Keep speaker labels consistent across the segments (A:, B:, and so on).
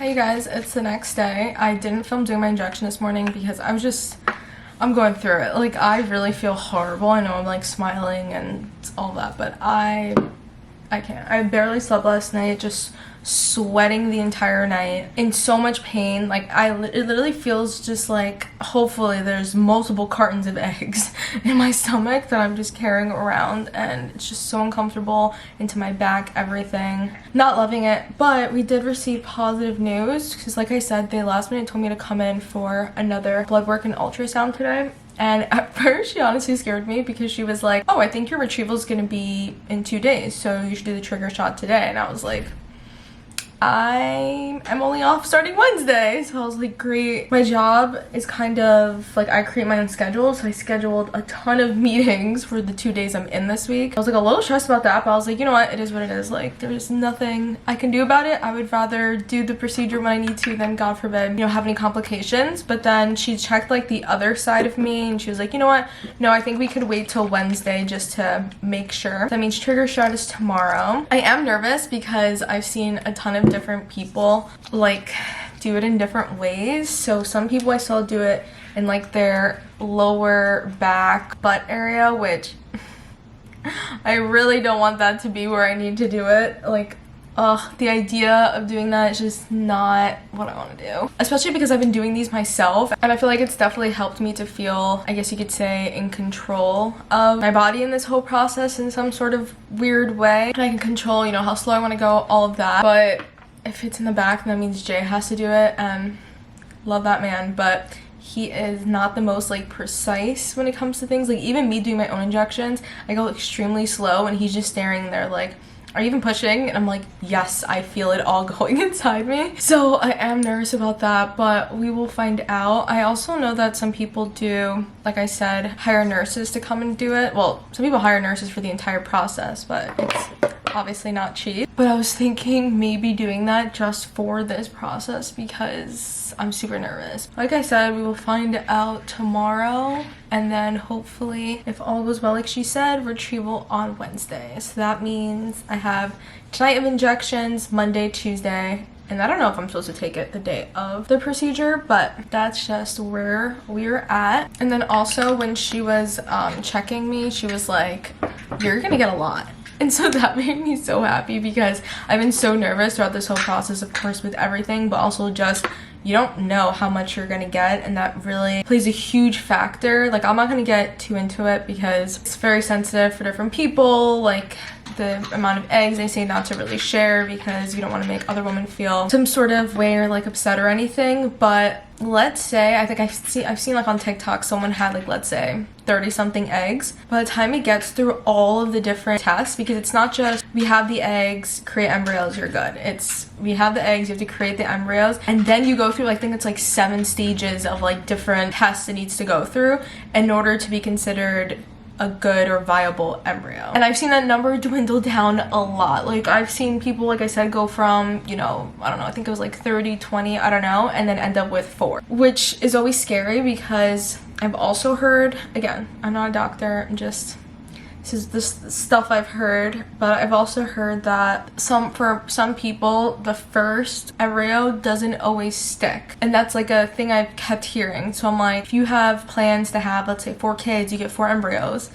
A: Hi you guys, it's the next day. I didn't film doing my injection this morning because I'm going through it. Like, I really feel horrible. I know I'm like smiling and all that, but I can't. I barely slept last night, just sweating the entire night, in so much pain. Like, it literally feels just like, hopefully there's multiple cartons of eggs in my stomach that I'm just carrying around, and it's just so uncomfortable into my back, everything. Not loving it, but we did receive positive news because, like I said, they last minute told me to come in for another blood work and ultrasound today. And at first, she honestly scared me because she was like, oh, I think your retrieval is going to be in 2 days, so you should do the trigger shot today. And I was like, I'm only off starting Wednesday. So I was like, great. My job is kind of like, I create my own schedule, so I scheduled a ton of meetings for the 2 days I'm in this week. I was like a little stressed about that, but I was like, you know what, it is what it is. Like, there's nothing I can do about it. I would rather do the procedure when I need to than, God forbid, you know, have any complications. But then she checked like the other side of me and she was like, you know what, no, I think we could wait till Wednesday just to make sure. That means trigger shot is tomorrow. I am nervous because I've seen a ton of different people like do it in different ways. So some people I saw do it in like their lower back butt area, which I really don't want that to be where I need to do it. Like, the idea of doing that is just not what I want to do, especially because I've been doing these myself, and I feel like it's definitely helped me to feel, I guess you could say, in control of my body in this whole process in some sort of weird way. And I can control, you know, how slow I want to go, all of that. But if it's in the back, that means Jay has to do it, and love that man, but he is not the most like precise when it comes to things. Like, even me doing my own injections, I go extremely slow and he's just staring there like, are you even pushing? And I'm like, yes, I feel it all going inside me. So I am nervous about that, but we will find out. I also know that some people do, like I said, hire nurses to come and do it. Well, some people hire nurses for the entire process, but it's obviously not cheap. But I was thinking maybe doing that just for this process because I'm super nervous. Like I said, we will find out tomorrow, and then hopefully, if all goes well, like she said, retrieval on Wednesday. So that means I have tonight of injections, Monday, Tuesday, and I don't know if I'm supposed to take it the day of the procedure, but that's just where we're at. And then also when she was checking me, she was like, you're gonna get a lot. And so that made me so happy because I've been so nervous throughout this whole process, of course, with everything, but also just, you don't know how much you're gonna get, and that really plays a huge factor. Like, I'm not gonna get too into it because it's very sensitive for different people. Like, the amount of eggs, they say not to really share because you don't want to make other women feel some sort of way or like upset or anything. But let's say, I think I've seen like on TikTok, someone had like, let's say 30 something eggs. By the time it gets through all of the different tests, because it's not just we have the eggs, create embryos, you're good. It's we have the eggs, you have to create the embryos, and then you go through, I think it's like 7 stages of like different tests it needs to go through in order to be considered a good or viable embryo. And I've seen that number dwindle down a lot. Like, I've seen people, like I said, go from, you know, I don't know, I think it was like 30, 20, I don't know, and then end up with 4, which is always scary because I've also heard, again, I'm not a doctor, I'm just, this is this stuff I've heard, but I've also heard that for some people, the first embryo doesn't always stick. And that's like a thing I've kept hearing. So I'm like, if you have plans to have, let's say 4 kids, you get 4 embryos,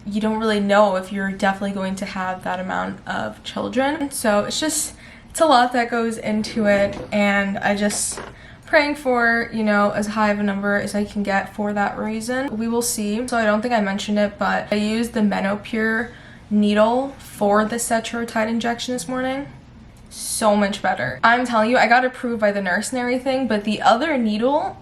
A: you don't really know if you're definitely going to have that amount of children. So it's a lot that goes into it, and I just praying for, you know, as high of a number as I can get for that reason. We will see. So I don't think I mentioned it, but I used the Menopur needle for the Cetrotide injection this morning. So much better. I'm telling you, I got approved by the nurse and everything, but the other needle,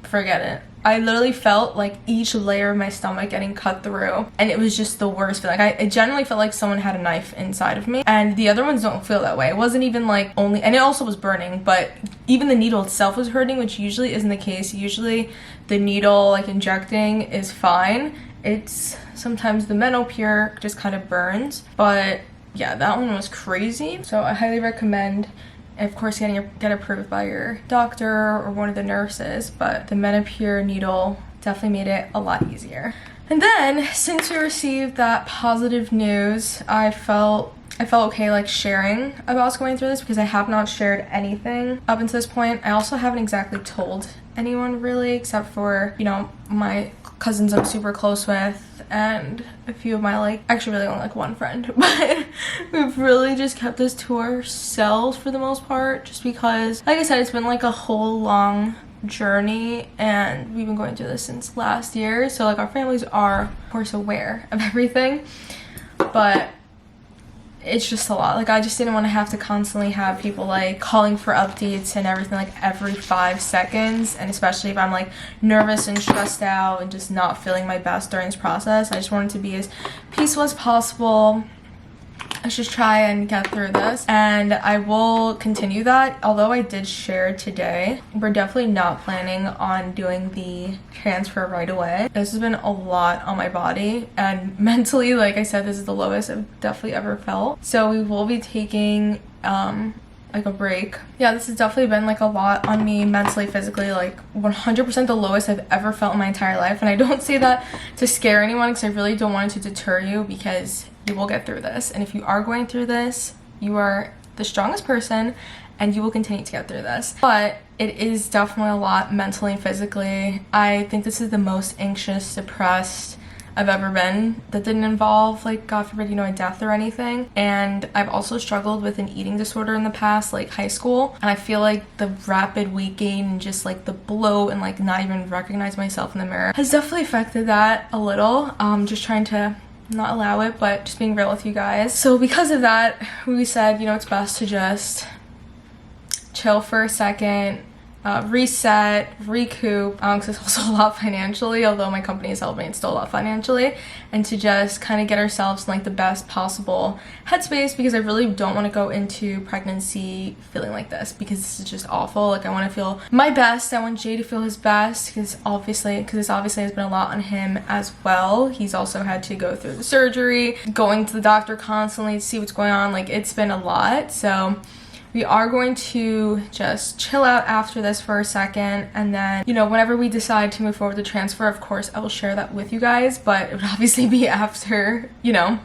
A: forget it. I literally felt like each layer of my stomach getting cut through, and it was just the worst feeling. I generally felt like someone had a knife inside of me, and the other ones don't feel that way. It wasn't even like only, and it also was burning, but even the needle itself was hurting, which usually isn't the case. Usually the needle, like injecting, is fine. It's sometimes the Menopur just kind of burns, but yeah, that one was crazy. So I highly recommend, of course, get approved by your doctor or one of the nurses, but the Menopur needle definitely made it a lot easier. And then, since we received that positive news, I felt I felt okay like sharing about us going through this because I have not shared anything up until this point. I also haven't exactly told anyone really, except for, you know, my cousins I'm super close with and a few of my like, actually really only like one friend, but we've really just kept this to ourselves for the most part, just because like I said, it's been like a whole long journey and we've been going through this since last year, so like our families are of course aware of everything, but it's just a lot. Like I just didn't want to have to constantly have people like calling for updates and everything like every 5 seconds, and especially if I'm like nervous and stressed out and just not feeling my best during this process. I just wanted to be as peaceful as possible. Let's just try and get through this, and I will continue that. Although I did share today, we're definitely not planning on doing the transfer right away. This has been a lot on my body, and mentally, like I said, this is the lowest I've definitely ever felt. So we will be taking like a break. Yeah, this has definitely been like a lot on me mentally, physically, like 100% the lowest I've ever felt in my entire life. And I don't say that to scare anyone, because I really don't want it to deter you, because you will get through this. And if you are going through this, you are the strongest person and you will continue to get through this. But it is definitely a lot mentally and physically. I think this is the most anxious, depressed I've ever been. That didn't involve like, God forbid, you know, a death or anything. And I've also struggled with an eating disorder in the past, like high school. And I feel like the rapid weight gain and just like the bloat and like not even recognize myself in the mirror has definitely affected that a little. Just trying to not allow it, but just being real with you guys. So because of that, we said, you know, it's best to just chill for a second, reset, recoup, because it's also a lot financially. Although my company is helping, it's still a lot financially, and to just kind of get ourselves in like the best possible headspace, because I really don't want to go into pregnancy feeling like this, because this is just awful. Like I want to feel my best. I want Jay to feel his best, because this obviously has been a lot on him as well. He's also had to go through the surgery, going to the doctor constantly to see what's going on. Like it's been a lot. So we are going to just chill out after this for a second, and then, you know, whenever we decide to move forward with the transfer, of course I will share that with you guys, but it would obviously be after, you know,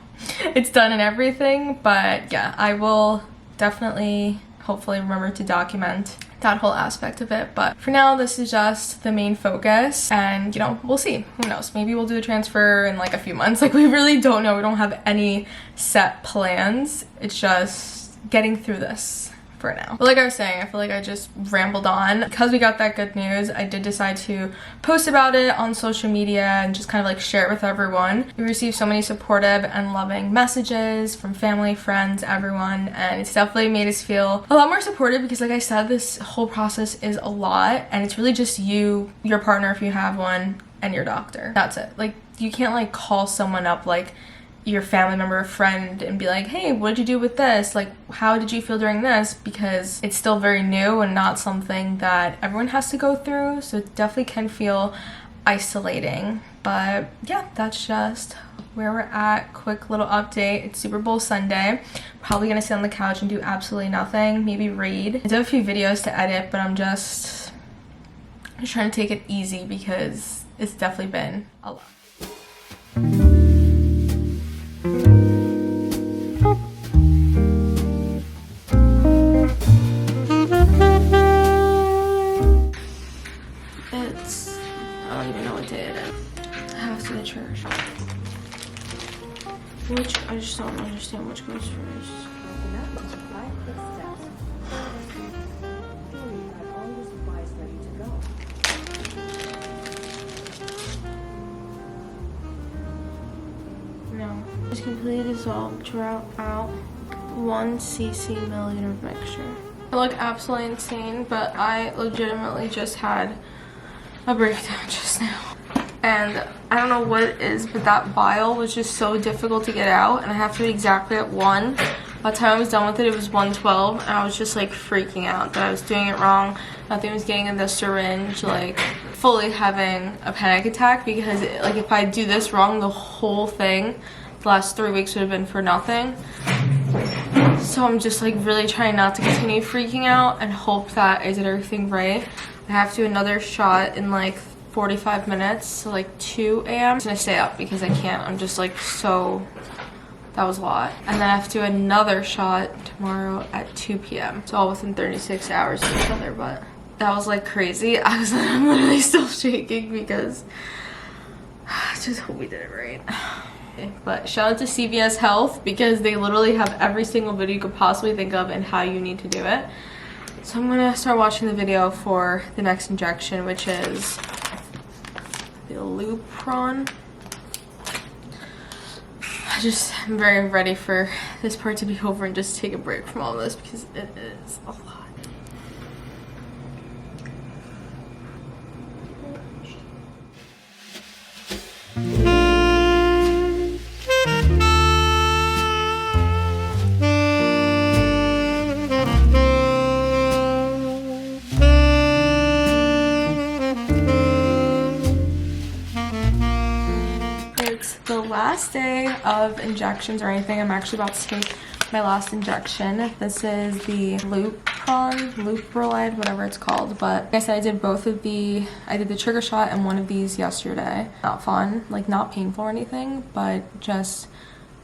A: it's done and everything. But yeah, I will definitely hopefully remember to document that whole aspect of it. But for now, this is just the main focus, and you know, we'll see. Who knows, maybe we'll do the transfer in like a few months. Like we really don't know. We don't have any set plans. It's just getting through this for now. But like I was saying, I feel like I just rambled on. Because we got that good news, I did decide to post about it on social media and just kind of like share it with everyone. We received so many supportive and loving messages from family, friends, everyone, and it's definitely made us feel a lot more supported, because like I said, this whole process is a lot, and it's really just you, your partner if you have one, and your doctor. That's it. Like you can't like call someone up, like your family member or friend, and be like, hey, what did you do with this? Like, how did you feel during this? Because it's still very new and not something that everyone has to go through, so it definitely can feel isolating. But yeah, that's just where we're at. Quick little update. It's Super Bowl Sunday. Probably gonna sit on the couch and do absolutely nothing, maybe read. I do have a few videos to edit, but I'm just trying to take it easy because it's definitely been a lot. I don't even know what day it is. Half to the church. Which, I just don't understand which goes first. No. It's completely dissolved. Draw out 1 cc milliliter of mixture. I look absolutely insane, but I legitimately just had a breakdown just now. And I don't know what it is, but that vial was just so difficult to get out, and I have to be exactly at 1. By the time I was done with it, it was 1:12, and I was just like freaking out that I was doing it wrong. Nothing was getting in the syringe, like fully having a panic attack, because like if I do this wrong, the whole thing, the last 3 weeks would have been for nothing. So I'm just like really trying not to continue freaking out and hope that I did everything right. I have to do another shot in like 45 minutes, so like 2 a.m. I'm just gonna stay up because I can't. I'm just like so That was a lot. And then I have to do another shot tomorrow at 2 p.m. So all within 36 hours of each other, but that was like crazy. I'm literally still shaking because I just hope we did it right. Okay, but shout out to CVS Health because they literally have every single video you could possibly think of and how you need to do it. So I'm gonna start watching the video for the next injection, which is the Lupron. I'm very ready for this part to be over and just take a break from all this because it is a lot. Last day of injections or anything. I'm actually about to take my last injection. This is the Leuprolide, whatever it's called. But like I said, I did the trigger shot and one of these yesterday. Not fun, like not painful or anything, but just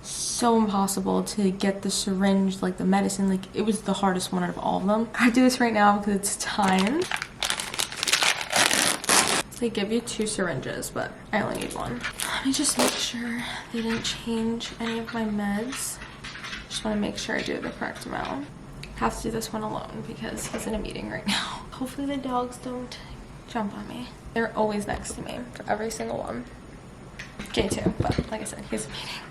A: so impossible to get the syringe, like the medicine. Like it was the hardest one out of all of them. I do this right now because it's time. They give you 2 syringes, but I only need 1. Let me just make sure they didn't change any of my meds. Just want to make sure I do the correct amount. I have to do this one alone because he's in a meeting right now. Hopefully the dogs don't jump on me. They're always next to me for every single one. Jay too, but like I said, he's in a meeting.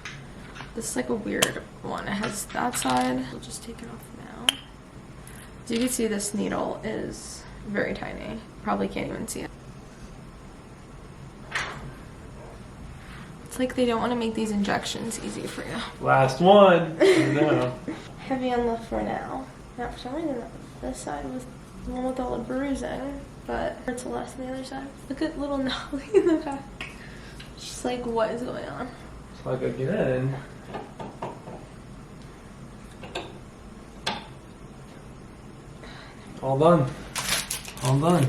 A: This is like a weird one. It has that side. We'll just take it off now. As you can see, this needle is very tiny. Probably can't even see it. It's like they don't want to make these injections easy for you.
B: Last one. No.
A: Heavy on the for now. Now for some reason this side was the one with all the bruising, but it hurts less than the other side. Look at little Nolly in the back. Just like, what is going on?
B: It's like again. All done. All done.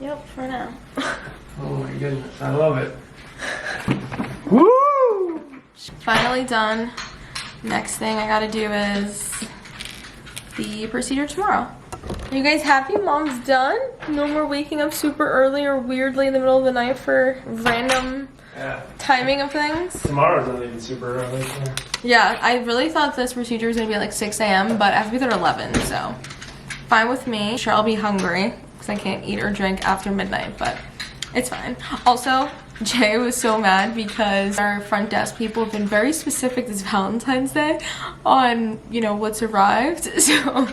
A: Yep, for now.
B: Oh my goodness, I love it. Woo!
A: Finally done. Next thing I gotta do is the procedure tomorrow. Are you guys happy Mom's done? No more waking up super early or weirdly in the middle of the night for random timing of things.
B: Tomorrow's not even super early. So.
A: Yeah, I really thought this procedure was gonna be at like 6 a.m. but I have to be there at 11, so fine with me. Sure, I'll be hungry because I can't eat or drink after midnight, but it's fine. Also, Jay was so mad because our front desk people have been very specific this Valentine's Day on, you know, what's arrived. So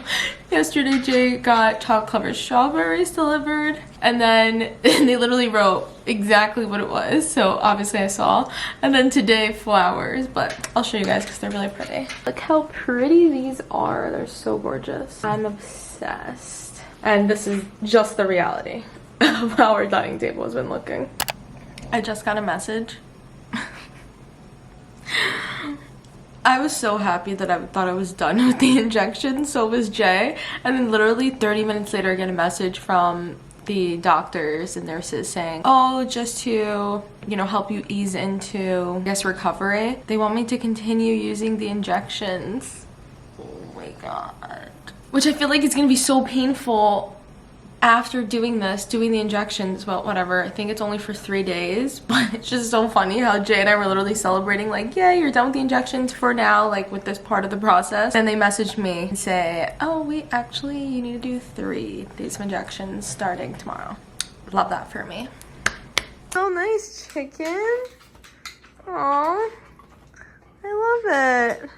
A: yesterday Jay got chocolate covered strawberries delivered, and then they literally wrote exactly what it was, so obviously I saw. And then today flowers, but I'll show you guys because they're really pretty. Look how pretty these are. They're so gorgeous. I'm obsessed. And this is just the reality of how our dining table has been looking. I just got a message. I was so happy that I thought I was done with the injection, so was Jay. And then literally 30 minutes later I get a message from the doctors and nurses saying, oh, just to, you know, help you ease into, I guess, recovery. They want me to continue using the injections. Oh my god. Which I feel like it's gonna be so painful after doing the injections. Well, whatever, I think it's only for 3 days, but it's just so funny how Jay and I were literally celebrating like, yeah, you're done with the injections for now, like with this part of the process. And they messaged me and say, oh wait, actually you need to do 3 days of injections starting tomorrow. Love that for me. Oh, nice chicken. Aww, I love it.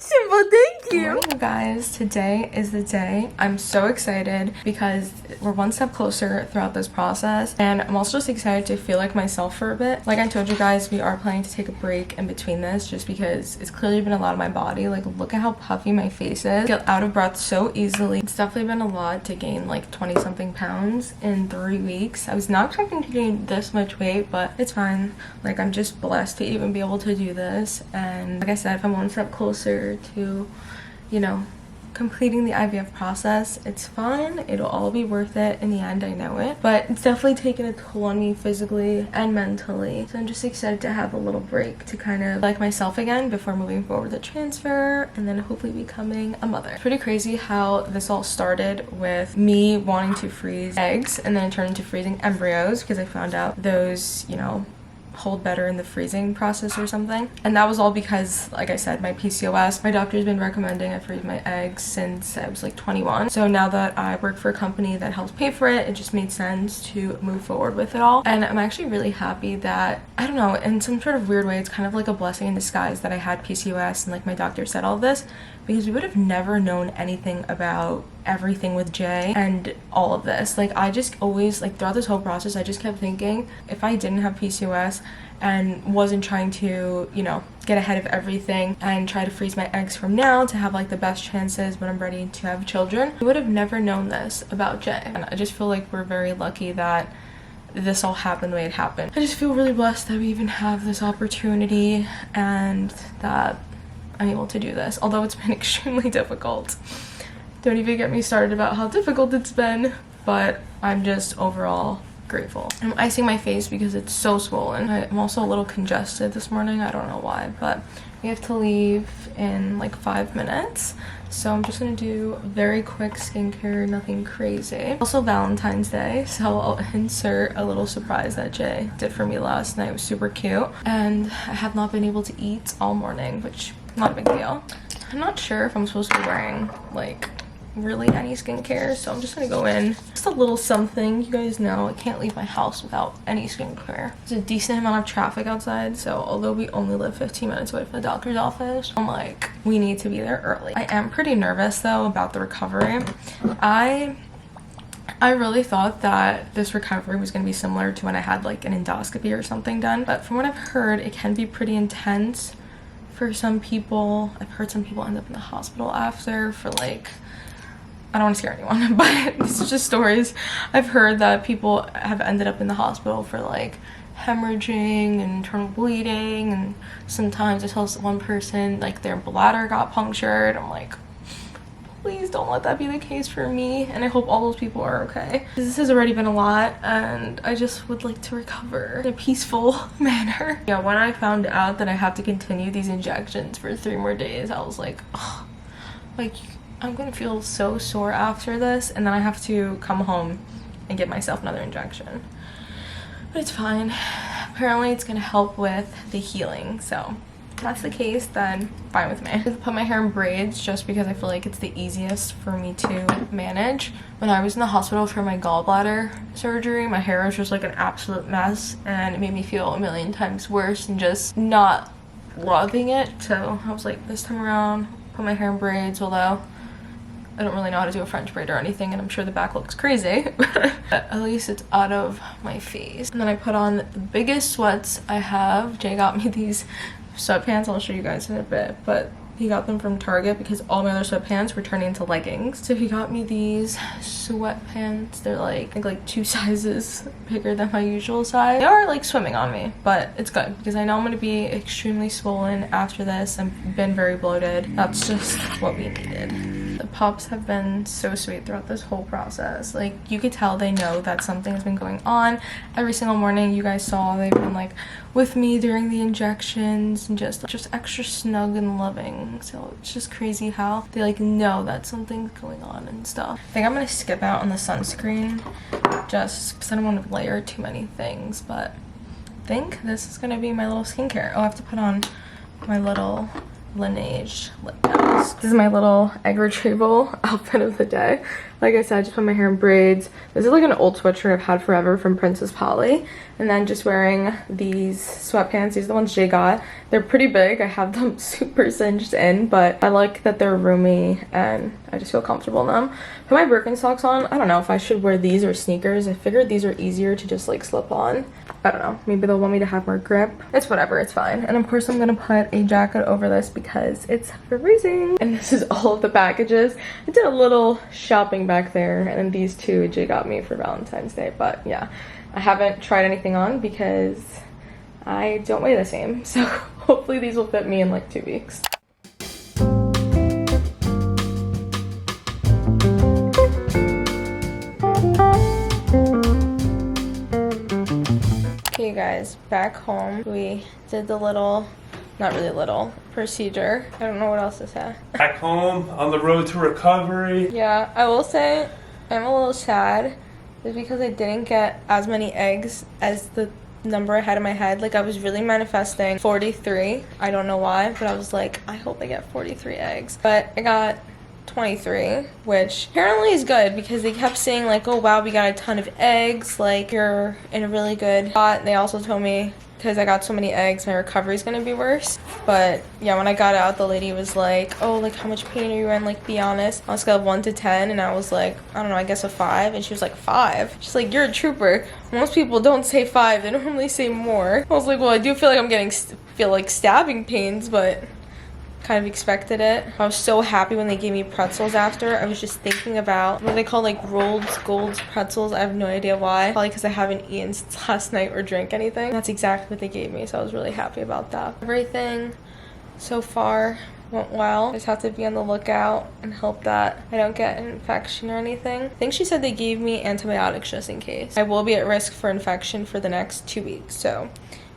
A: Simple, thank you. Good morning, guys. Today is the day. I'm so excited because we're one step closer throughout this process, and I'm also just excited to feel like myself for a bit. Like I told you guys, we are planning to take a break in between this just because it's clearly been a lot of my body. Like, look at how puffy my face is. I get out of breath so easily. It's definitely been a lot to gain like 20 something pounds in 3 weeks. I was not expecting to gain this much weight, but it's fine. Like, I'm just blessed to even be able to do this, and like I said, if I'm one step closer to, you know, completing the IVF process. It's fine. It'll all be worth it in the end, I know it. But it's definitely taken a toll on me physically and mentally. So I'm just excited to have a little break to kind of like myself again before moving forward with the transfer and then hopefully becoming a mother. It's pretty crazy how this all started with me wanting to freeze eggs, and then it turned into freezing embryos because I found out those, you know, hold better in the freezing process or something. And that was all because, like I said, my PCOS. My doctor's been recommending I freeze my eggs since I was like 21. So now that I work for a company that helps pay for it, it just made sense to move forward with it all. And I'm actually really happy that, I don't know, in some sort of weird way, it's kind of like a blessing in disguise that I had PCOS and like my doctor said all this, because we would have never known anything about everything with Jay and all of this. Like, I just always, like, throughout this whole process, I just kept thinking if I didn't have PCOS and wasn't trying to, you know, get ahead of everything and try to freeze my eggs from now to have like the best chances when I'm ready to have children, I would have never known this about Jay. And I just feel like we're very lucky that this all happened the way it happened. I just feel really blessed that we even have this opportunity and that I'm able to do this, although it's been extremely difficult. Don't even get me started about how difficult it's been, but I'm just overall grateful. I'm icing my face because it's so swollen. I'm also a little congested this morning. I don't know why, but we have to leave in like 5 minutes. So I'm just gonna do very quick skincare, nothing crazy. Also Valentine's Day, so I'll insert a little surprise that Jay did for me last night. It was super cute. And I have not been able to eat all morning, which not a big deal. I'm not sure if I'm supposed to be wearing like really any skincare, so I'm just gonna go in just a little something. You guys know I can't leave my house without any skincare. There's a decent amount of traffic outside, so although we only live 15 minutes away from the doctor's office, I'm like, we need to be there early. I am pretty nervous though about the recovery. I really thought that this recovery was going to be similar to when I had like an endoscopy or something done, but from what I've heard, it can be pretty intense for some people. I've heard some people end up in the hospital after for like, I don't want to scare anyone, but this is just stories. I've heard that people have ended up in the hospital for like hemorrhaging and internal bleeding, and sometimes it tells one person like their bladder got punctured. I'm like, please don't let that be the case for me, and I hope all those people are okay. This has already been a lot, and I just would like to recover in a peaceful manner. Yeah, when I found out that I have to continue these injections for 3 more days, I was like, oh, like, I'm gonna feel so sore after this, and then I have to come home and get myself another injection. But it's fine. Apparently it's gonna help with the healing, so if that's the case, then fine with me. I put my hair in braids just because I feel like it's the easiest for me to manage. When I was in the hospital for my gallbladder surgery, my hair was just like an absolute mess, and it made me feel a million times worse and just not loving it. So I was like, this time around, put my hair in braids, although I don't really know how to do a French braid or anything, and I'm sure the back looks crazy, but at least it's out of my face. And then I put on the biggest sweats I have. Jay got me these sweatpants. I'll show you guys in a bit, but he got them from Target because all my other sweatpants were turning into leggings. So he got me these sweatpants. They're like, I think like 2 sizes bigger than my usual size. They are like swimming on me, but it's good because I know I'm going to be extremely swollen after this. I've been very bloated. That's just what we needed. The pups have been so sweet throughout this whole process. Like, you could tell they know that something has been going on. Every single morning, you guys saw, they've been like with me during the injections and just extra snug and loving. So it's just crazy how they like know that something's going on and stuff. I think I'm gonna skip out on the sunscreen just because I don't want to layer too many things, but I think this is gonna be my little skincare. Oh, I have to put on my little Lineage lip mask. This is my little egg retrieval outfit of the day. Like I said, I just put my hair in braids. This is like an old sweatshirt I've had forever from Princess Polly. And then just wearing these sweatpants. These are the ones Jay got. They're pretty big. I have them super cinched in, but I like that they're roomy and I just feel comfortable in them. Put my Birkenstocks on. I don't know if I should wear these or sneakers. I figured these are easier to just like slip on. I don't know. Maybe they'll want me to have more grip. It's whatever. It's fine. And of course I'm gonna put a jacket over this because it's freezing. And this is all of the packages. I did a little shopping back there, and then these 2 Jay got me for Valentine's Day. But yeah, I haven't tried anything on because I don't weigh the same. So hopefully these will fit me in like 2 weeks. you guys, back home, we did the little, not really little, procedure. I don't know what else to say.
B: Back home, on the road to recovery.
A: Yeah, I will say I'm a little sad. It's because I didn't get as many eggs as the number I had in my head. Like, I was really manifesting 43. I don't know why, but I was like, I hope I get 43 eggs. But I got 23, which apparently is good because they kept saying like, oh wow, we got a ton of eggs, like you're in a really good spot. They also told me because I got so many eggs, my recovery is gonna be worse. But yeah, when I got out, the lady was like, oh, like how much pain are you in? Like, be honest. On a scale of 1 to 10, and I was like, I don't know, I guess a 5. And she was like, 5? She's like, you're a trooper. Most people don't say 5, they normally say more. I was like, well, I do feel like I'm getting stabbing pains, but kind of expected it. I was so happy when they gave me pretzels after. I was just thinking about what they call like Gold's pretzels. I have no idea why. Probably because I haven't eaten since last night or drank anything. That's exactly what they gave me, so I was really happy about that. Everything so far went well. I just have to be on the lookout and hope that I don't get an infection or anything. I think she said they gave me antibiotics just in case. I will be at risk for infection for the next 2 weeks, so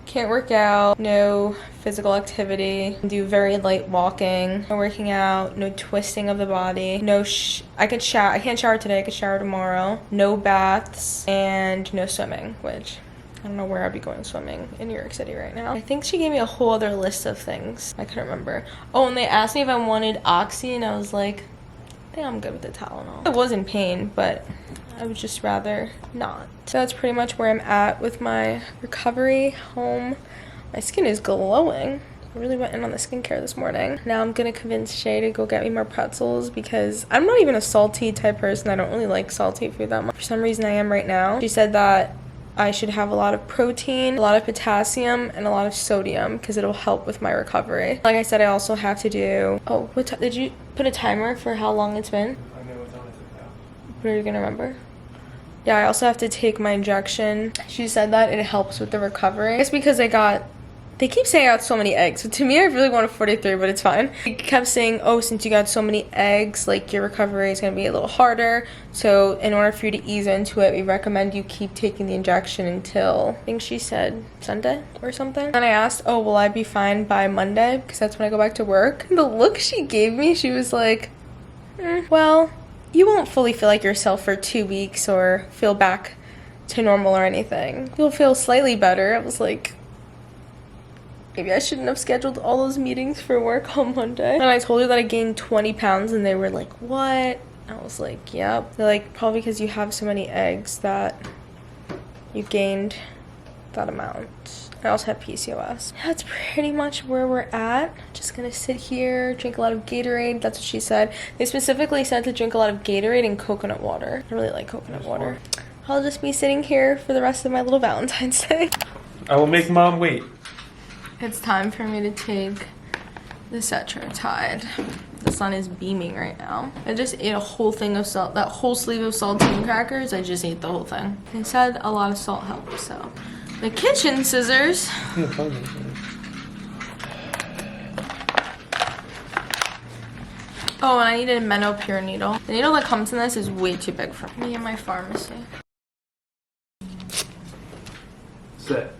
A: can't work out, no physical activity, do very light walking, no working out, no twisting of the body, I can't shower today, I could shower tomorrow, no baths, and no swimming, which I don't know where I'd be going swimming in New York City right now. I think she gave me a whole other list of things. I couldn't remember. Oh, and they asked me if I wanted Oxy, and I was like, I think I'm good with the Tylenol. I was in pain, but I would just rather not. So that's pretty much where I'm at with my recovery home. My skin is glowing. I really went in on the skincare this morning. Now I'm gonna convince Shay to go get me more pretzels because I'm not even a salty type person. I don't really like salty food that much. For some reason I am right now. She said that I should have a lot of protein, a lot of potassium, and a lot of sodium because it'll help with my recovery. Like I said, I also have to do, oh, did you put a timer for how long it's been?
B: I know what time it took now.
A: What are you gonna remember? Yeah, I also have to take my injection. She said that it helps with the recovery. It's because they keep saying I got so many eggs. So to me, I really wanted 43, but it's fine. They kept saying, oh, since you got so many eggs, like your recovery is gonna be a little harder. So in order for you to ease into it, we recommend you keep taking the injection until, I think she said Sunday or something. And I asked, oh, will I be fine by Monday? Because that's when I go back to work. And the look she gave me, she was like, well, you won't fully feel like yourself for 2 weeks or feel back to normal or anything. You'll feel slightly better. I was like, maybe I shouldn't have scheduled all those meetings for work on Monday. And I told her that I gained 20 pounds and they were like, what? I was like, yep. They're like, probably because you have so many eggs that you gained that amount. I also have PCOS. That's pretty much where we're at. Just gonna sit here, drink a lot of Gatorade. That's what she said. They specifically said to drink a lot of Gatorade and coconut water. I really like coconut water. I'll just be sitting here for the rest of my little Valentine's Day.
B: I will make mom wait.
A: It's time for me to take the Cetrotide. The sun is beaming right now. I just ate a whole thing of salt, that whole sleeve of saltine crackers. I just ate the whole thing. They said a lot of salt helps, so. The kitchen scissors. Oh, and I needed a Menopur needle. The needle that comes in this is way too big for me and my pharmacy.
B: Sit.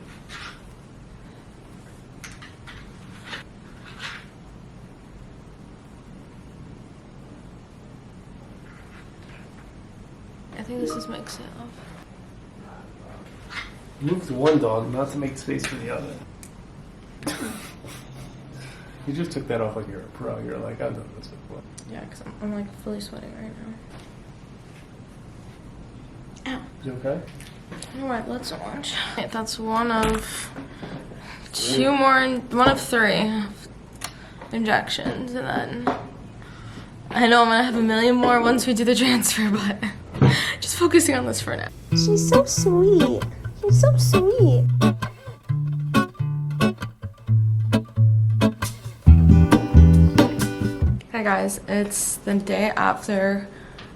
A: I think this is mixing up.
B: Move to one dog, not to make space for the other. You just took that off like you're a pro. You're like, I've done this before.
A: Yeah, because I'm like fully sweating right now. Ow.
B: You okay?
A: Alright, let's watch. Okay, that's one of two more, one of 3 injections, and then I know I'm gonna have a million more once we do the transfer, but just focusing on this for now.
C: She's so sweet. She's so sweet.
A: Hey guys, it's the day after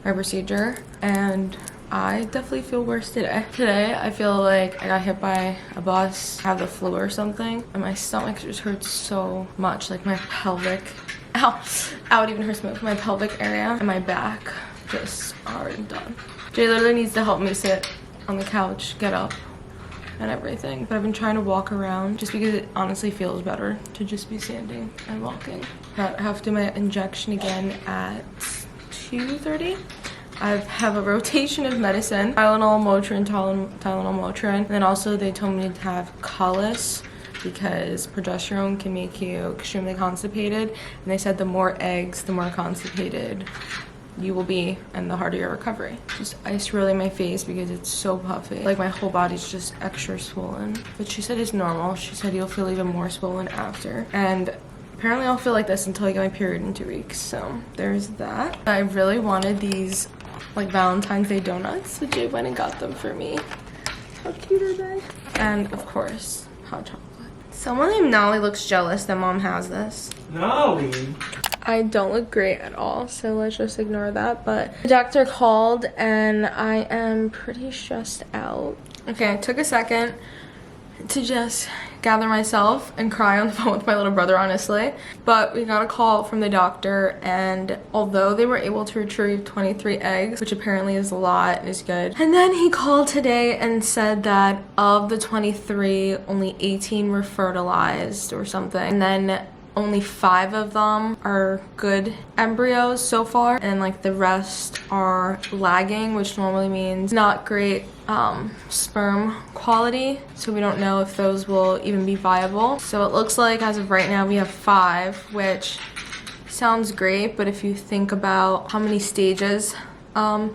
A: my procedure, and I definitely feel worse today. Today, I feel like I got hit by a bus, have the flu or something, and my stomach just hurts so much, like my pelvic, ow, it even hurts my pelvic area, and my back just are done. Jay literally needs to help me sit on the couch, get up. and everything. But I've been trying to walk around just because it honestly feels better to just be standing and walking. But I have to do my injection again at 2:30. I have a rotation of medicine, Tylenol, Motrin, Tylenol, Motrin. And then also they told me to have Collis because progesterone can make you extremely constipated. And they said the more eggs, the more constipated you will be and the harder your recovery. Just ice rolling my face because it's so puffy. Like my whole body's just extra swollen. But she said it's normal. She said you'll feel even more swollen after. And apparently I'll feel like this until I get my period in 2 weeks. So there's that. I really wanted these like Valentine's Day donuts, so Jay went and got them for me. How cute are they? And of course, hot chocolate. Someone named Nolly looks jealous that mom has this.
B: Nolly?
A: I don't look great at all, so let's just ignore that. But the doctor called and I am pretty stressed out. Okay, I took a second to just gather myself and cry on the phone with my little brother, honestly. But we got a call from the doctor, and although they were able to retrieve 23 eggs, which apparently is a lot and is good, and then he called today and said that of the 23, only 18 were fertilized or something. And then only 5 of them are good embryos so far, and like the rest are lagging, which normally means not great sperm quality. So we don't know if those will even be viable. So it looks like as of right now we have 5, which sounds great, but if you think about how many stages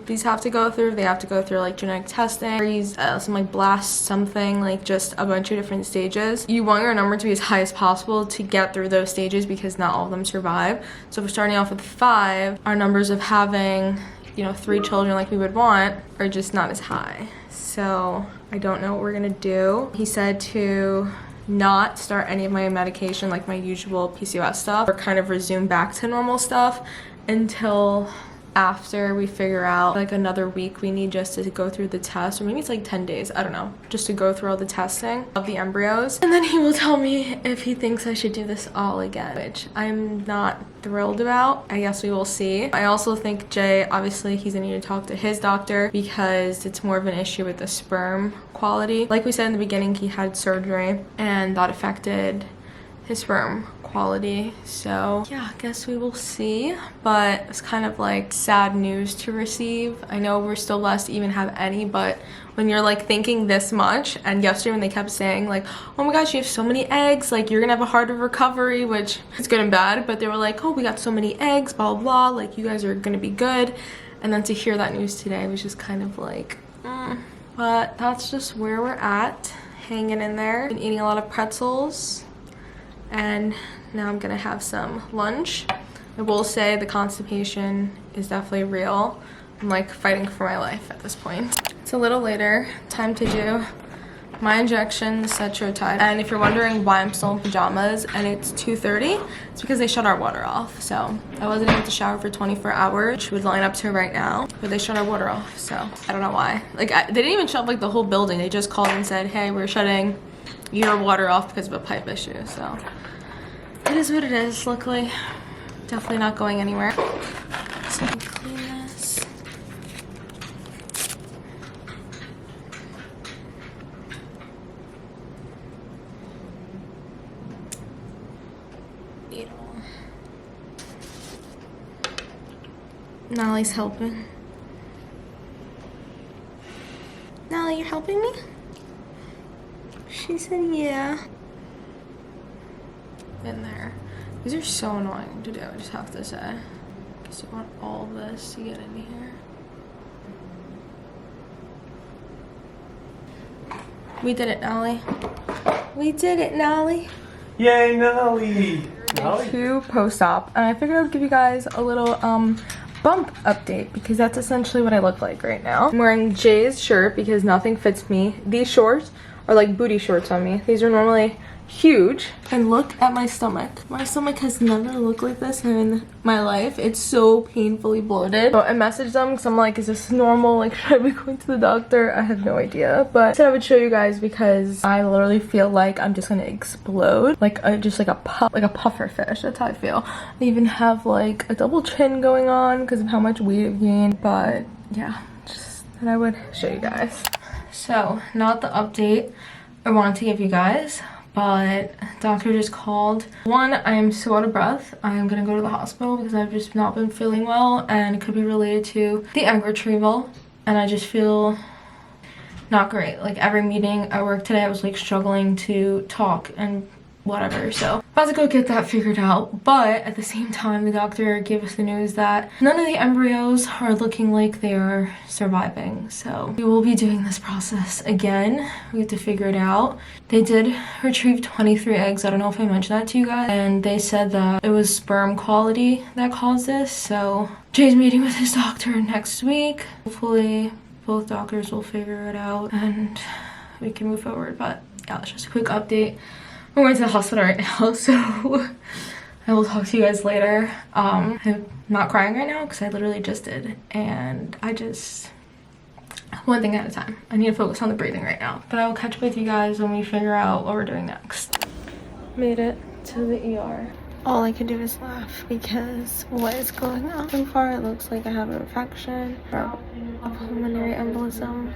A: these have to go through, they have to go through like genetic testing, some like blast something, like just a bunch of different stages. You want your number to be as high as possible to get through those stages because not all of them survive. So if we're starting off with 5, our numbers of having, you know, 3 children like we would want are just not as high. So I don't know what we're gonna do. He said to not start any of my medication, like my usual PCOS stuff, or kind of resume back to normal stuff until after we figure out like another week we need just to go through the test, or maybe it's like 10 days, I don't know, just to go through all the testing of the embryos, and then he will tell me if he thinks I should do this all again, which I'm not thrilled about. I guess we will see. I also think Jay, obviously he's gonna need to talk to his doctor because it's more of an issue with the sperm quality. Like we said in the beginning, he had surgery and that affected his sperm quality. So yeah, I guess we will see. But it's kind of like sad news to receive. I know we're still blessed to even have any, but when you're like thinking this much, and yesterday when they kept saying like, oh my gosh, you have so many eggs, like you're gonna have a harder recovery, which is good and bad, but they were like, oh, we got so many eggs, blah blah blah, like you guys are gonna be good. And then to hear that news today was just kind of like but that's just where we're at, hanging in there. Been eating a lot of pretzels, and now I'm gonna have some lunch. I will say the constipation is definitely real. I'm like fighting for my life at this point. It's a little later, time to do my injection, the Cetrotide. And if you're wondering why I'm still in pajamas and it's 2:30, it's because they shut our water off. So I wasn't able to shower for 24 hours, which would line up to right now, but they shut our water off. So I don't know why. Like they didn't even shut like the whole building. They just called and said, hey, we're shutting your water off because of a pipe issue. So it is what it is. Luckily, definitely not going anywhere. So let me clean this. Needle. Nolly's helping. Nolly, you're helping me? She said yeah. In there. These are so annoying to do, I just have to say. Because you want all of this to get in here. We did it, Nolly. We did it, Nolly.
B: Yay, Nolly!
A: To post-op, and I figured I would give you guys a little bump update because that's essentially what I look like right now. I'm wearing Jay's shirt because nothing fits me. These shorts are like booty shorts on me. These are normally huge. And look at my stomach. My stomach has never looked like this in my life. It's so painfully bloated. So I messaged them because I'm like, is this normal? Like, should I be going to the doctor? I have no idea. But I said I would show you guys because I literally feel like I'm just gonna explode. Like just like a puffer fish. That's how I feel. I even have like a double chin going on because of how much weight I've gained. But yeah, just that I would show you guys. So, not the update I wanted to give you guys, but doctor just called. One, I am so out of breath. I am gonna go to the hospital because I've just not been feeling well, and it could be related to the egg retrieval, and I just feel not great. Like every meeting at work today, I was like struggling to talk and whatever, so about to go get that figured out. But at the same time, the doctor gave us the news that none of the embryos are looking like they're surviving, so we will be doing this process again. We have to figure it out. They did retrieve 23 eggs. I don't know if I mentioned that to you guys, and they said that it was sperm quality that caused this. So Jay's meeting with his doctor next week. Hopefully both doctors will figure it out and we can move forward. But yeah, it's just a quick update. We're going to the hospital right now, so I will talk to you guys later. I'm not crying right now because I literally just did, and I just, one thing at a time. I need to focus on the breathing right now. But I will catch up with you guys when we figure out what we're doing next. Made it to the ER.
C: All I can do is laugh because what is going on? So far, it looks like I have an infection or a pulmonary embolism.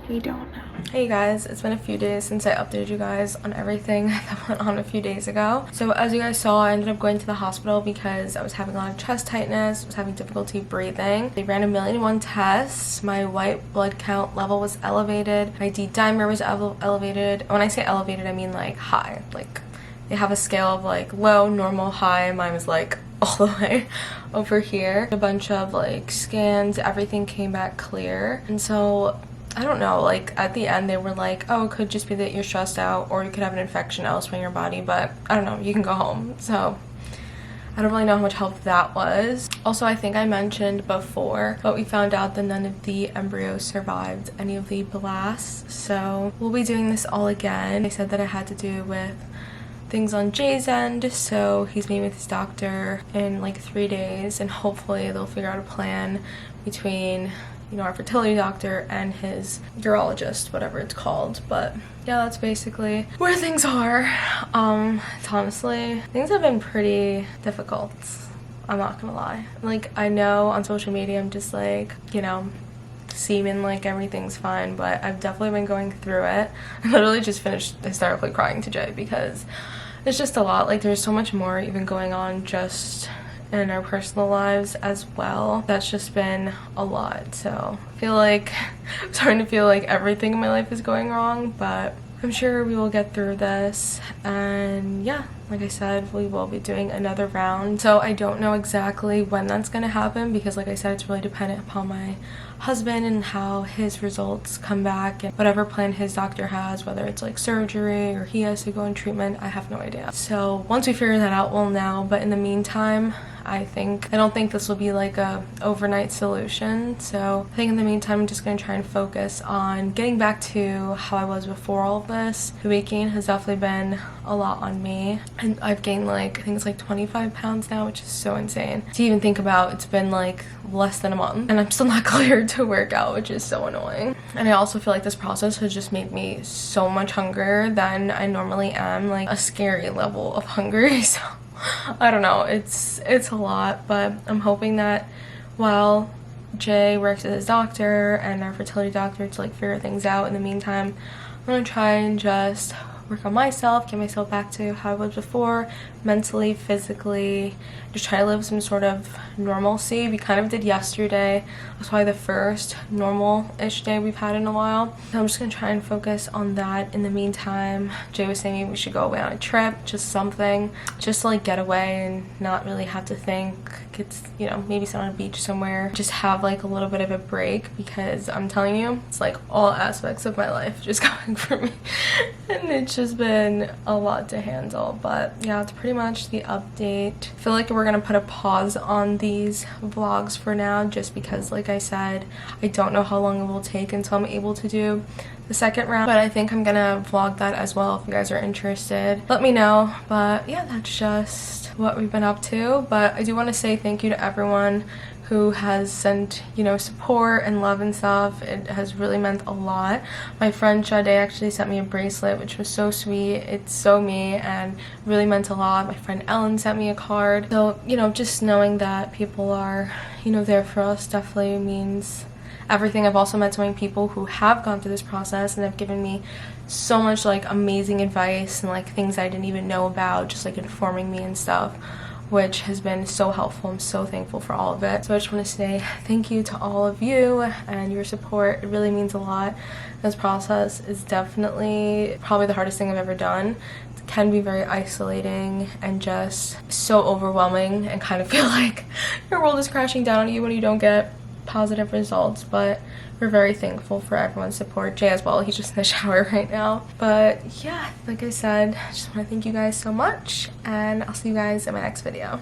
C: We don't know.
A: Hey guys, it's been a few days since I updated you guys on everything that went on a few days ago. So as you guys saw, I ended up going to the hospital because I was having a lot of chest tightness, was having difficulty breathing. They ran 1,000,001 tests. My white blood count level was elevated. My D-dimer was elevated. When I say elevated, I mean like high. Like they have a scale of like low, normal, high. Mine was like all the way over here. A bunch of like scans, everything came back clear. And so I don't know, like at the end they were like, oh, it could just be that you're stressed out or you could have an infection elsewhere in your body, but I don't know, you can go home. So I don't really know how much help that was. Also, I think I mentioned before, but we found out that none of the embryos survived any of the blasts. So we'll be doing this all again. They said that it had to do with things on Jay's end, so he's meeting with his doctor in like 3 days, and hopefully they'll figure out a plan between, you know, our fertility doctor and his urologist, whatever it's called. But yeah, that's basically where things are. It's honestly, things have been pretty difficult, I'm not gonna lie. Like, I know on social media I'm just like, you know, seeming like everything's fine, but I've definitely been going through it. I literally just finished hysterically crying to Jay because it's just a lot. Like, there's so much more even going on just in our personal lives as well. That's just been a lot. So I feel like I'm starting to feel like everything in my life is going wrong, but I'm sure we will get through this. And yeah, like I said, we will be doing another round. So I don't know exactly when that's gonna happen because, like I said, it's really dependent upon my husband and how his results come back and whatever plan his doctor has, whether it's like surgery or he has to go in treatment. I have no idea. So once we figure that out, we'll know. But in the meantime, I don't think this will be like a overnight solution. So I think in the meantime, I'm just gonna try and focus on getting back to how I was before all of this. The weight gain has definitely been a lot on me, and I've gained like, I think it's like 25 pounds now, which is so insane to even think about. It's been like less than a month and I'm still not cleared to work out, which is so annoying. And I also feel like this process has just made me so much hungrier than I normally am, like a scary level of hungry. So I don't know, it's a lot, but I'm hoping that while Jay works with his doctor and our fertility doctor to like figure things out, in the meantime, I'm gonna try and just work on myself, get myself back to how I was before, mentally, physically, just try to live some sort of normalcy. We kind of did yesterday. That's probably the first normal-ish day we've had in a while. So I'm just gonna try and focus on that. In the meantime, Jay was saying maybe we should go away on a trip, just something, just to like get away and not really have to think. It's, you know, maybe sit on a beach somewhere, just have like a little bit of a break, because I'm telling you, it's like all aspects of my life just going for me and it's just been a lot to handle. But yeah, it's pretty much the update. I feel like we're gonna put a pause on these vlogs for now, just because, like I said, I don't know how long it will take until I'm able to do the second round, but I think I'm gonna vlog that as well. If you guys are interested, let me know. But yeah, that's just what we've been up to. But I do want to say thank you to everyone who has sent, you know, support and love and stuff. It has really meant a lot. My friend Sade actually sent me a bracelet, which was so sweet. It's so me and really meant a lot. My friend Ellen sent me a card. So, you know, just knowing that people are, you know, there for us definitely means everything. I've also met so many people who have gone through this process and have given me so much like amazing advice and like things I didn't even know about, just like informing me and stuff, which has been so helpful. I'm so thankful for all of it. So I just want to say thank you to all of you and your support. It really means a lot. This process is definitely probably the hardest thing I've ever done. It can be very isolating and just so overwhelming and kind of feel like your world is crashing down on you when you don't get positive results, but we're very thankful for everyone's support. Jay as well, he's just in the shower right now. But yeah, like I said, I just want to thank you guys so much, and I'll see you guys in my next video.